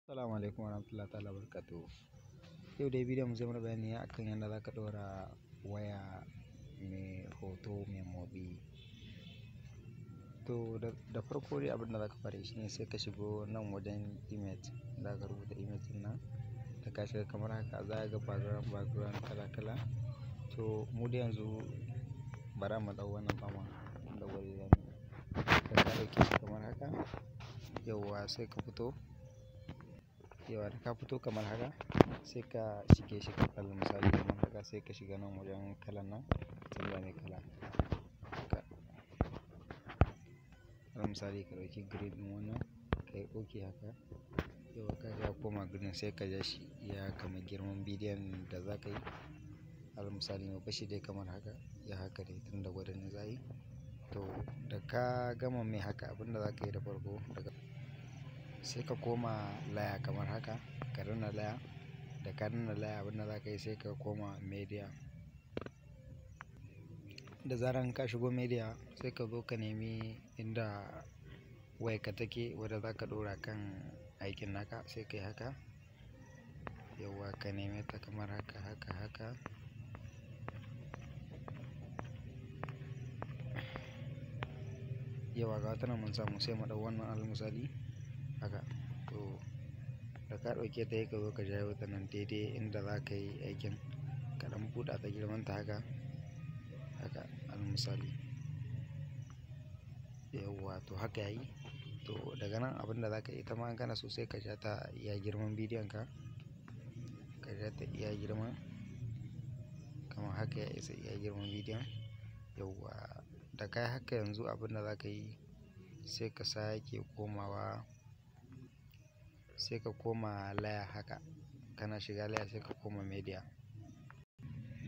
Assalamu alaikum warahmatullahi ta'ala barkatu. Yau dai bidiyon zai mana bayani akan yadda za ka ɗora waya mai hoto mai motsi. To da farko dai abin da za ka fara shi ne sai ka shigo nan wajen image, za ka rubuta image nan da ka shiga kamar haka za ka ga background kala-kala. To mu da yanzu bara mu ɗau wannan fama da wuri da ka ɗauke shi kamar haka, yauwa sai ka fito. Yawa da ka fito kamar haka sai ka shige shi kala misali kamar haka sai ka shiga nan wajen kalan nan canza mai kala haka. Alal misali ka ɗauki green ɗin wannan ka yi OK haka. Yawa ka ga koma green sai ka ja shi ya kama girman bidiyon da za ka yi. Alal misali mu bashi dai kamar haka, ya haka dai tun da gwada ne za yi. To da ka gama mai haka abinda za ka yi da farko sai ka koma laya kamar haka, ka danna laya. Da ka danna laya abinda za ka yi sai ka koma media. Da zaran ka shigo media sai ka zo ka nemi inda wayarka take wadda za ka ɗora kan aikin naka sai ka yi haka. Yauwa ka neme ta kamar haka haka. Yawa ga wata nan mun samu sai mu ɗau wannan alal misali haka. To da ka ɗauke ta ka zo ka jawo ta nan daidai inda za ka yi aikin, ka ɗan buɗa ta girman ta haka alal misali. Yauwa to haka yayi. To daga nan abin da za ka yi ita ma in kana so sai ka ja ta iya girman bidiyon ka ja ta iya girma kamar haka ya isa iya girman bidiyon. Yauwa da ka yi haka yanzu abin da za ka yi sai ka sake komawa, sai ka koma laya haka. Kana shiga laya sai ka koma media.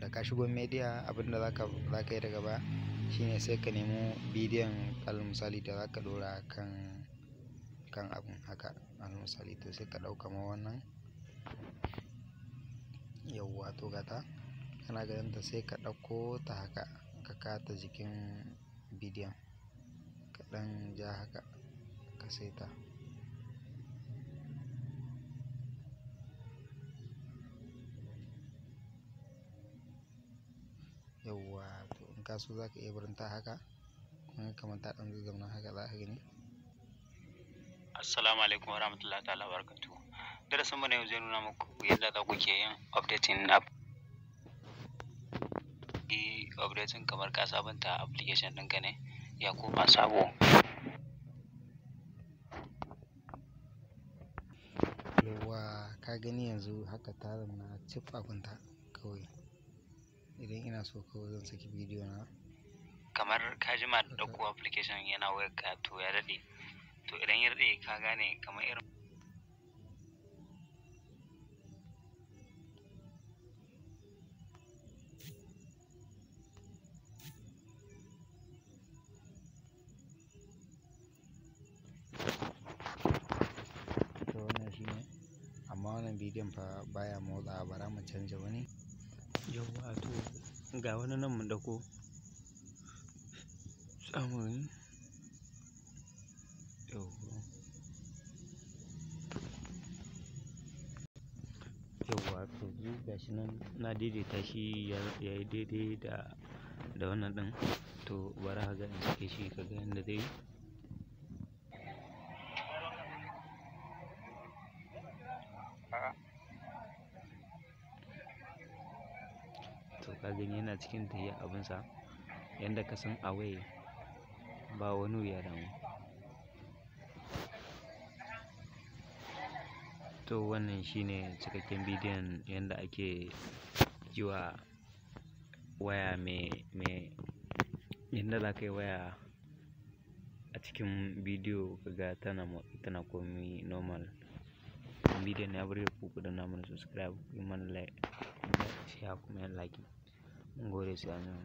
Da ka shigo media abinda za ka yi daga baya shine sai ka nemo bidiyon alal misali da za ka ɗora kan abin haka alal misali. To sai ka ɗauka ma wannan, yauwa to gata kana ganin ta sai ka ɗauko ta haka ka kawo ta jikin bidiyon ka ɗan ja haka ka saita. Yauwa to in ka so za ka iya barin ta haka kuma kamar ta ɗan zazzauna haka za ka gani. Assalamu alaikum warahmatullahi ta'ala barkatu. Darasin mu na yau zai nuna muku yadda za ku ke yin updating updating kamar ka sabunta application ɗinka ne ya koma sabo. Yauwa ka gani yanzu haka ta zama cif abinta kawai. Idan ina so kawai zan saki bidiyo na. Kamar ka jima da ɗauko application yana wayarka to ya daɗe. To idan ya daɗe ka gane kamar irin amma wannan bidiyon fa baya motsawa, bara mu canja wani. Yauwa to ga wani nan mun ɗauko tsamuri. Yauwa to gashi nan na daidaita shi ya yi daidai da wannan ɗin. To bara ka ga in sake shi ka ga yadda zai yi. To ka gani yana cikin tahiya abinsa yadda ka san a waye ba wani wuya damu. To wannan shine cikakken bidiyon yadda ake yi wa waya yadda za ka yi waya a cikin bidiyo kaga tana komi normal. Bidiyon ya burge ku danna mana subscribe, ku yi mana like, share kuma yin like. Mun gode sai anjima.